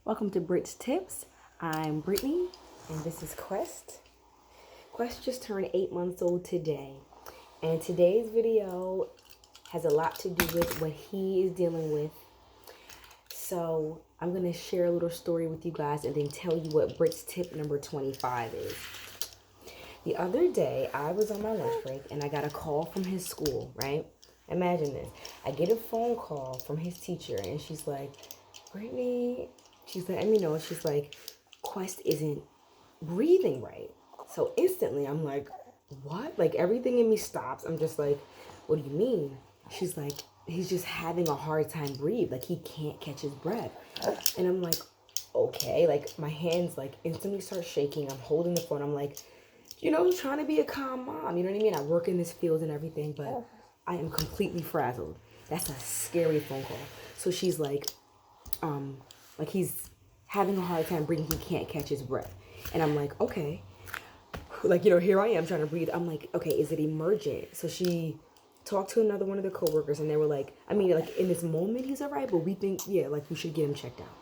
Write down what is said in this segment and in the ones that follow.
Welcome to BRIT'S Tips. I'm Brittany, and this is Quest. Quest just turned 8 months old today, and today's video has a lot to do with what he is dealing with. So I'm going to share a little story with you guys and then tell you what BRIT'S tip number 25 is. The other day, I was on my lunch break, and I got a call from his school, right? Imagine this. I get a phone call from his teacher, and she's like, Brittany, she's letting me know, she's like, Quest isn't breathing right. So instantly I'm like, what? Like everything in me stops. I'm just like, what do you mean? She's like, he's just having a hard time breathe. Like he can't catch his breath. And I'm like, okay. Like my hands like instantly start shaking. I'm holding the phone. I'm like, trying to be a calm mom. You know what I mean? I work in this field and everything, but I am completely frazzled. That's a scary phone call. So she's like he's having a hard time breathing. He can't catch his breath. And I'm like, okay. Like, here I am trying to breathe. I'm like, okay, is it emergent? So she talked to another one of the coworkers, and they were like, I mean, like in this moment he's all right, but we think, yeah, like we should get him checked out.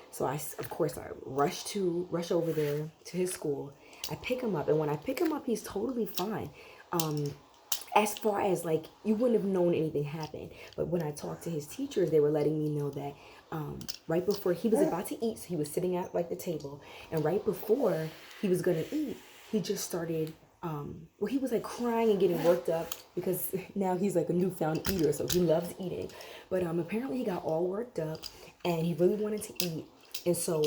So of course, I rush over there to his school. I pick him up, and when I pick him up, he's totally fine. As far as like you wouldn't have known anything happened, but when I talked to his teachers, they were letting me know that right before he was about to eat, so he was sitting at like the table, and right before he was gonna eat, he just started. He was like crying and getting worked up because now he's like a newfound eater, so he loves eating. But apparently he got all worked up, and he really wanted to eat, and so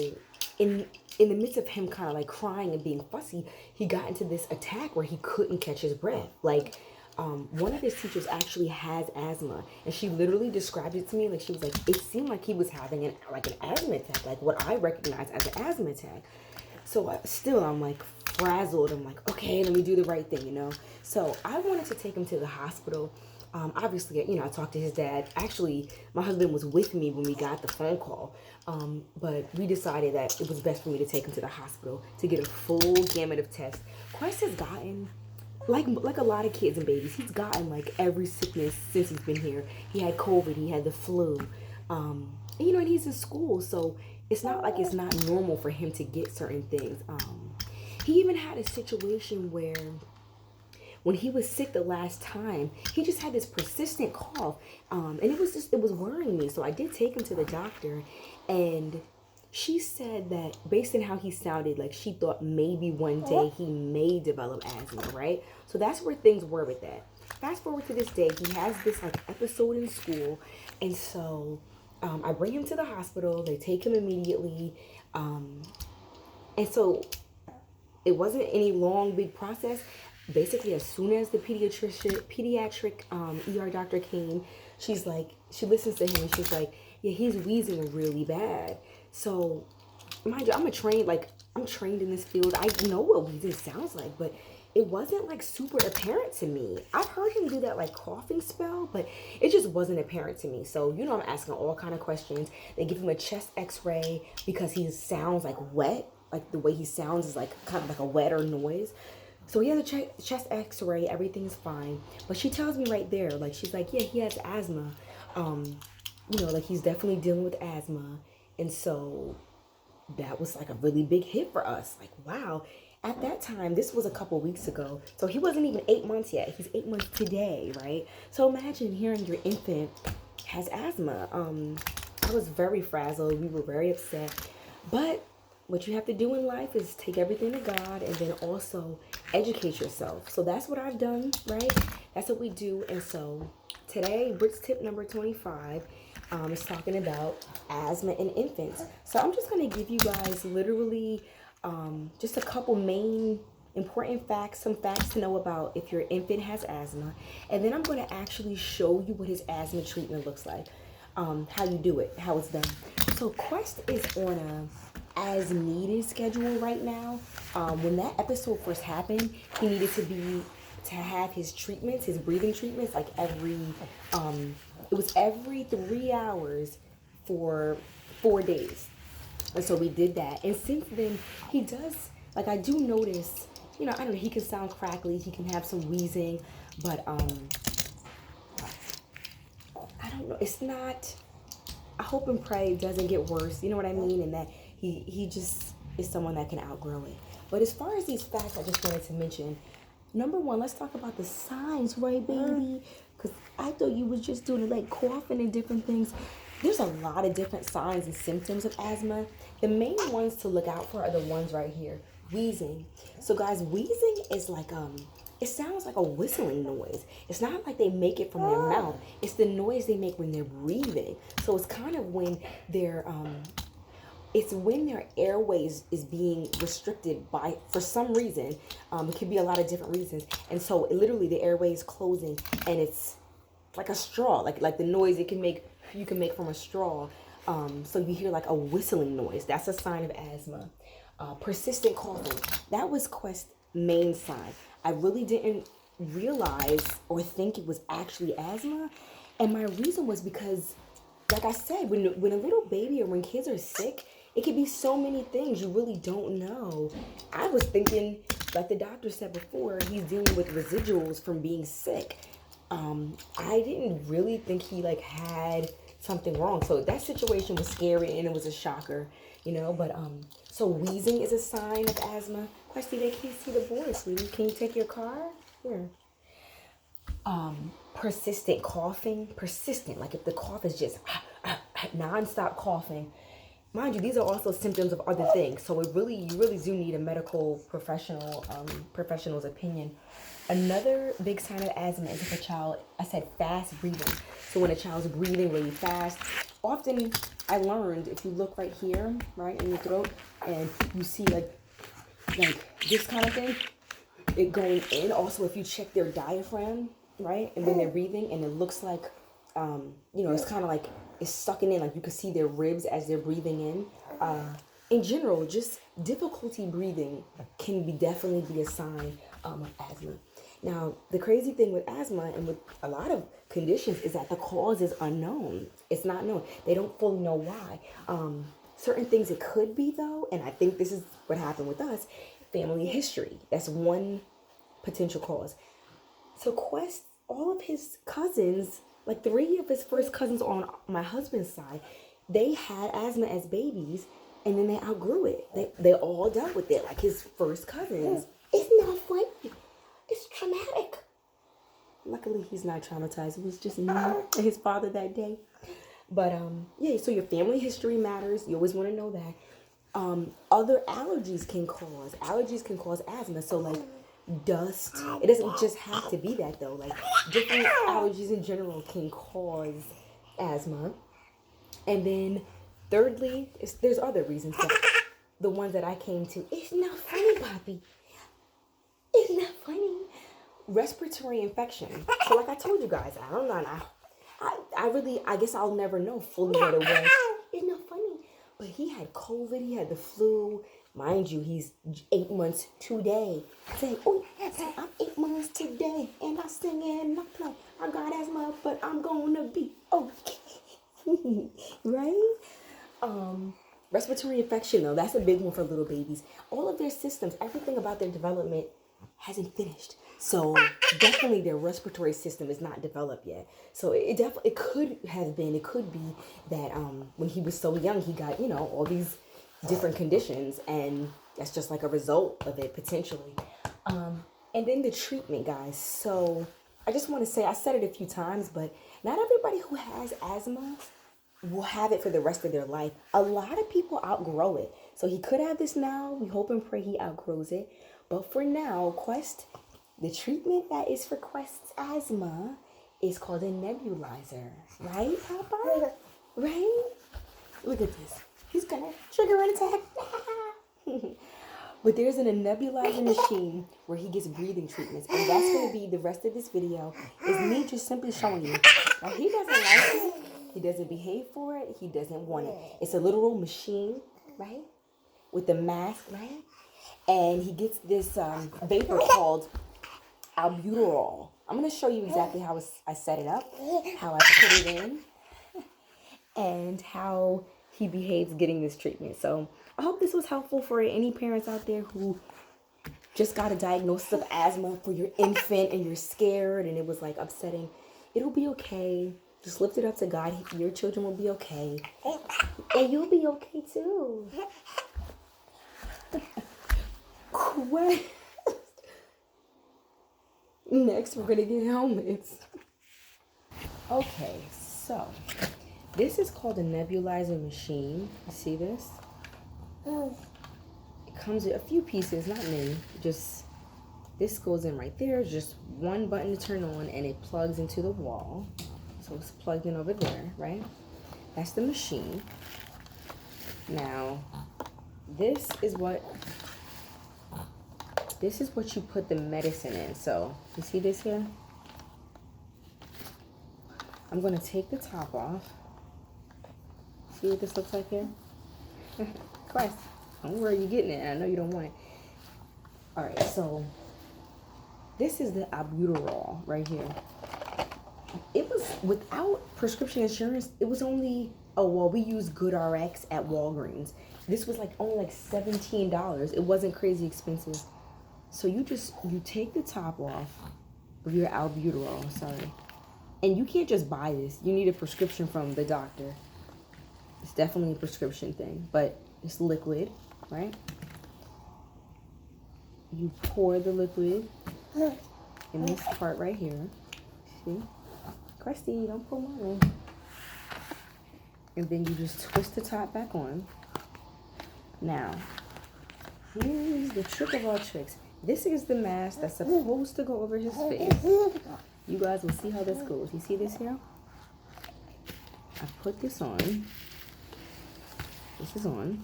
in the midst of him kind of like crying and being fussy, he got into this attack where he couldn't catch his breath. Like one of his teachers actually has asthma, and she literally described it to me. Like she was like, it seemed like he was having an asthma attack, like what I recognize as an asthma attack. So I'm like frazzled. I'm like, okay, let me do the right thing. So I wanted to take him to the hospital. Obviously, I talked to his dad. Actually, my husband was with me when we got the phone call. But we decided that it was best for me to take him to the hospital to get a full gamut of tests. Quest has gotten, like a lot of kids and babies, he's gotten like every sickness since he's been here. He had COVID, he had the flu, and he's in school, so it's not like it's not normal for him to get certain things. He even had a situation where when he was sick the last time, he just had this persistent cough, and it was worrying me. So I did take him to the doctor, and she said that based on how he sounded, like she thought maybe one day he may develop asthma, right? So that's where things were with that. Fast forward to this day, he has this like episode in school, and so I bring him to the hospital. They take him immediately, and so it wasn't any long big process. Basically, as soon as the pediatric ER doctor came, she listens to him and she's like, yeah, he's wheezing really bad. So mind you, I'm trained in this field. I know what wheezing sounds like, but it wasn't like super apparent to me. I've heard him do that like coughing spell, but it just wasn't apparent to me. So I'm asking all kind of questions. They give him a chest X-ray because he sounds like wet. Like the way he sounds is like kind of like a wetter noise. So he has a chest X-ray. Everything's fine. But she tells me right there, like she's like, yeah, he has asthma. Like he's definitely dealing with asthma, and so that was like a really big hit for us. Like, wow. At that time, this was a couple weeks ago, so he wasn't even 8 months yet. He's 8 months today, right? So imagine hearing your infant has asthma. I was very frazzled. We were very upset. But what you have to do in life is take everything to God and then also educate yourself. So that's what I've done, right? That's what we do. And so today, BRIT'S tip number 25 is talking about asthma in infants. So I'm just going to give you guys literally just a couple main important facts, some facts to know about if your infant has asthma. And then I'm going to actually show you what his asthma treatment looks like, how you do it, how it's done. So Quest is on a as needed schedule right now. When that episode first happened, he needed to have his treatments, his breathing treatments, like it was every 3 hours for 4 days. And so we did that. And since then, he does, like I do notice, I don't know, he can sound crackly, he can have some wheezing, but I don't know, it's not I hope and pray it doesn't get worse, you know what I mean? And that he just is someone that can outgrow it. But as far as these facts, I just wanted to mention, number one, let's talk about the signs, right, baby? Because I thought you was just doing like coughing and different things. There's a lot of different signs and symptoms of asthma. The main ones to look out for are the ones right here. Wheezing. So guys, wheezing is like it sounds like a whistling noise. It's not like they make it from their mouth. It's the noise they make when they're breathing. So it's kind of when they're it's when their airways is being restricted by, for some reason. It could be a lot of different reasons. And so literally the airway is closing, and it's like a straw, like the noise you can make from a straw. So you hear like a whistling noise. That's a sign of asthma. Persistent coughing. That was Quest's main sign. I really didn't realize or think it was actually asthma. And my reason was because, like I said, when a little baby or when kids are sick, it could be so many things you really don't know. I was thinking, like the doctor said before, he's dealing with residuals from being sick. I didn't really think he like had something wrong. So that situation was scary and it was a shocker, you know. But so wheezing is a sign of asthma. Questy, they can't see the board, sweetie. Can you take your car? Here. Persistent coughing. Persistent, like if the cough is just non-stop coughing. Mind you, these are also symptoms of other things. So you really do need a medical professional's opinion. Another big sign of asthma is if a child, I said fast breathing. So when a child's breathing really fast, often I learned if you look right here, right in your throat, and you see like this kind of thing, it going in. Also, if you check their diaphragm, right, and when they're breathing, and it looks like, it's kind of like it's sucking in, like you can see their ribs as they're breathing in. In general, just difficulty breathing can definitely be a sign of asthma. Now, the crazy thing with asthma and with a lot of conditions is that the cause is unknown. It's not known. They don't fully know why. Certain things it could be, though, and I think this is what happened with us, family history. That's one potential cause. So Quest, all of his cousins, like 3 of his first cousins on my husband's side, they had asthma as babies, and then they outgrew it. They all dealt with it, like his first cousins. It's not funny. It's traumatic. Luckily, he's not traumatized. It was just me and his father that day. But yeah, so your family history matters. You always want to know that. Other allergies can cause asthma. So like dust. It doesn't just have to be that though. Like different allergies in general can cause asthma. And then thirdly, there's other reasons. But the ones that I came to, it's not funny, Poppy. It's not funny. Respiratory infection. So like I told you guys, I don't know. I guess I'll never know fully what it was. It's not funny. But he had COVID. He had the flu. Mind you, he's 8 months today. Say, I'm 8 months today. And I sing and I play. I got asthma, but I'm going to be okay. Right? Respiratory infection, though, that's a big one for little babies. All of their systems, everything about their development hasn't finished. So definitely their respiratory system is not developed yet. So it could be that when he was so young, he got, all these different conditions, and that's just like a result of it potentially. And then the treatment, guys. So I just want to say, I said it a few times, but not everybody who has asthma will have it for the rest of their life. A lot of people outgrow it. So he could have this now. We hope and pray he outgrows it. But for now, the treatment that is for Quest's asthma is called a nebulizer. Right, Papa? Right? Look at this. He's going to trigger an attack. But there's a nebulizer machine where he gets breathing treatments. And that's going to be the rest of this video, is me just simply showing you. Now, he doesn't like it. He doesn't behave for it. He doesn't want it. It's a literal machine, right? With the mask, right? And he gets this vapor called albuterol. I'm going to show you exactly how I set it up, how I put it in, and how he behaves getting this treatment. So I hope this was helpful for any parents out there who just got a diagnosis of asthma for your infant and you're scared and it was like upsetting. It'll be okay. Just lift it up to God. Your children will be okay. And you'll be okay too. Quest. Next, we're gonna get helmets. Okay, so this is called a nebulizer machine. You see this? It comes with a few pieces, not many. Just this goes in right there. Just one button to turn on, and it plugs into the wall. So it's plugged in over there, right? That's the machine. Now, this is what you put the medicine in. So you see this here? I'm gonna take the top off. See what this looks like here? Quest, don't worry, you're getting it, and I know you don't want it. All right, so this is the albuterol right here. It was without prescription insurance. It was only, oh well, we use GoodRx at Walgreens. This was like only like $17. It wasn't crazy expensive. So you take the top off of your albuterol. Sorry. And you can't just buy this. You need a prescription from the doctor. It's definitely a prescription thing, but it's liquid, right? You pour the liquid in this part right here. See? Crusty, don't pull mine. And then you just twist the top back on. Now, here's the trick of all tricks. This is the mask that's supposed to go over his face. You guys will see how this goes. You see this here? I put this on. This is on.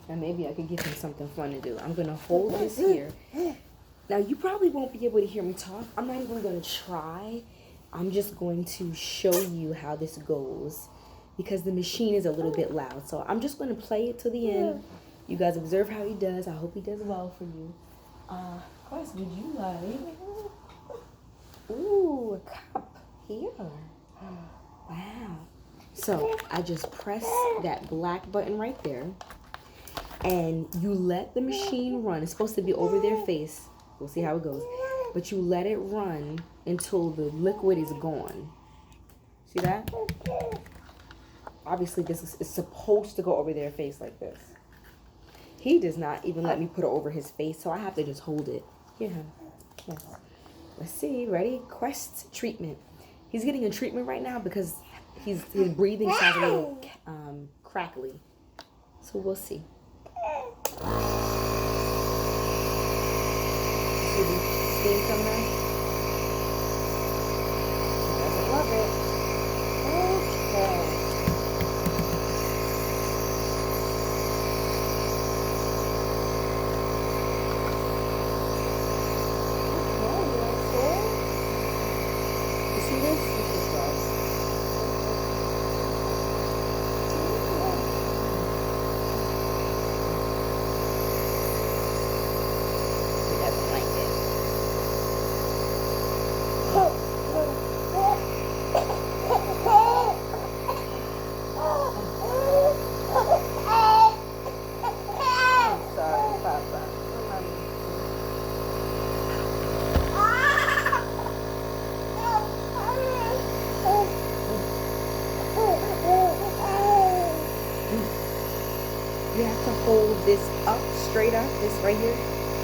And maybe I could give him something fun to do. I'm going to hold this here. Now, you probably won't be able to hear me talk. I'm not even going to try. I'm just going to show you how this goes because the machine is a little bit loud. So I'm just going to play it to the end. You guys observe how he does. I hope he does well for you. Quest, would you like... Ooh, a cup here. Wow. So I just press that black button right there. And you let the machine run. It's supposed to be over their face. We'll see how it goes. But you let it run until the liquid is gone. See that? Obviously, this is supposed to go over their face like this. He does not even let me put it over his face, so I have to just hold it. Here, yes. Let's see. Ready? Quest treatment. He's getting a treatment right now because his breathing sounds a little crackly. So we'll see. See the steam coming out? He doesn't love it. Okay. You have to hold this up, straight up, this right here,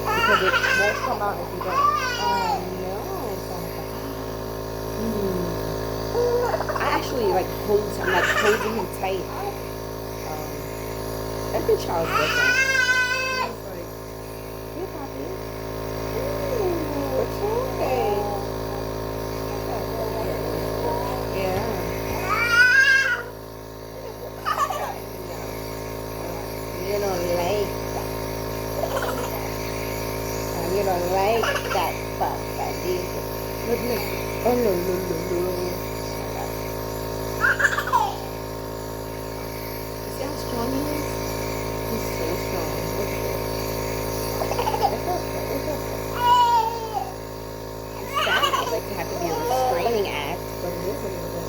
because it won't come out if you don't. Oh no. I actually I'm like holding him tight. Every child's different. It's like, hey, Poppy. It's okay. Yeah. You don't like that. You don't like that, Papa. Look. Oh, no. See how strong he is? He's so strong. It's sad like to have to be a restraining act, but it is a little bit.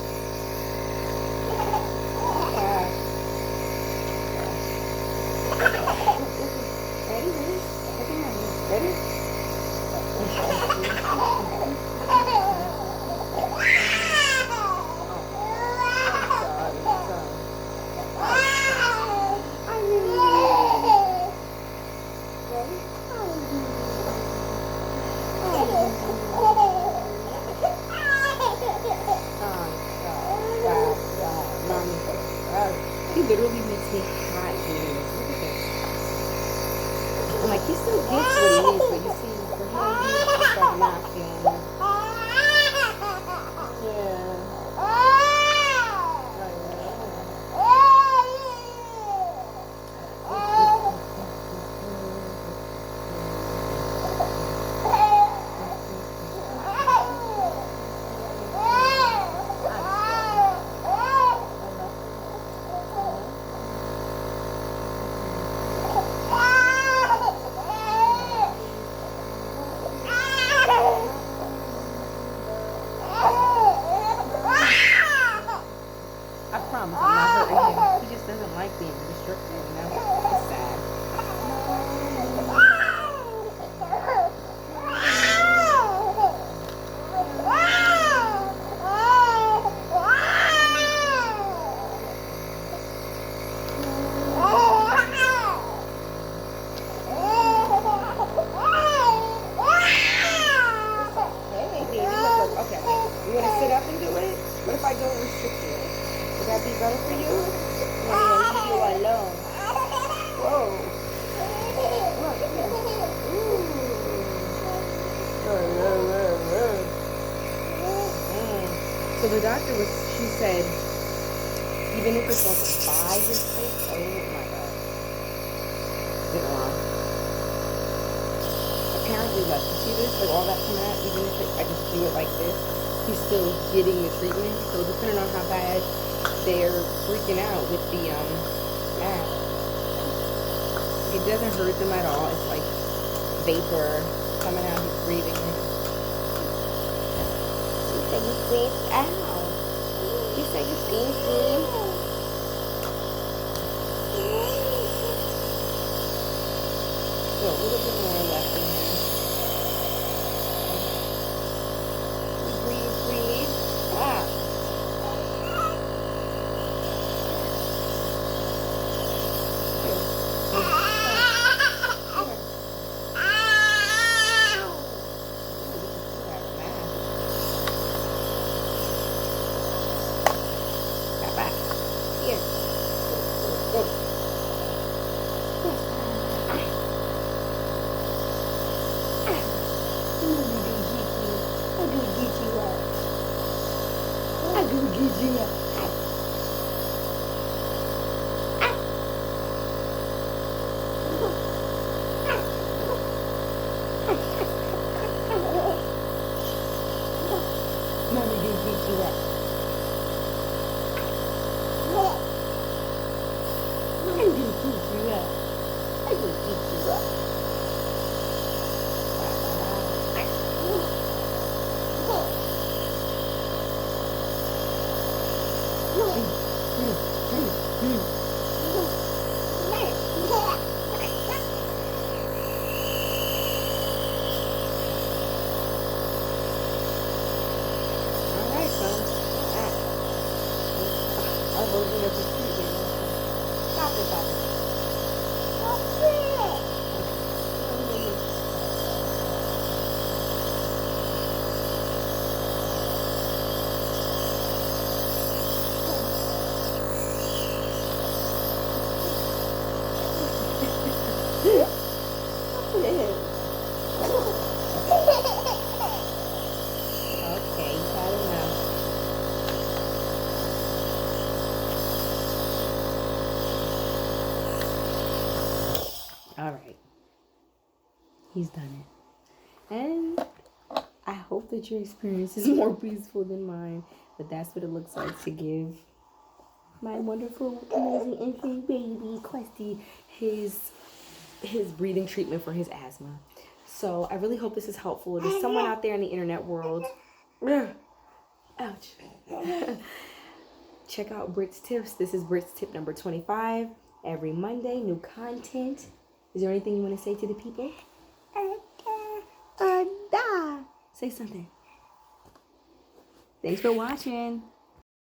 Ready? He literally makes me hot doing this. Look at this. I'm like, he still gets what he needs, but you see, for him, he's just like not feeling it. Yeah. I promise I'm not hurting him. He just doesn't like being restricted, you know? It's sad. Hey, baby, look. Okay. You want to sit up and do it? What if I go restricted? Would that be better for you? Yeah, leave you alone. Whoa. Look, here. So the doctor she said, even if it's like by his face, oh my god. Get on. Apparently, like, you see this? Like all that coming out, even if I just do it like this, he's still getting the treatment. So depending on how bad they're freaking out with the mask, it doesn't hurt them at all. It's like vapor coming out, he's breathing it. He said you squeezed out. He said you squeezed me. So a little bit more left in here. Breathe. Ah. Mommy gonna get you up. I'm gonna get you up. I'm gonna get you up. All right, he's done it. And I hope that your experience is more peaceful than mine, but that's what it looks like to give my wonderful, amazing infant baby, Questy, his breathing treatment for his asthma. So I really hope this is helpful. There's someone out there in the internet world. Ouch. Check out BRIT'S Tips. This is BRIT'S tip number 25. Every Monday, new content. Is there anything you want to say to the people? Say something. Thanks for watching.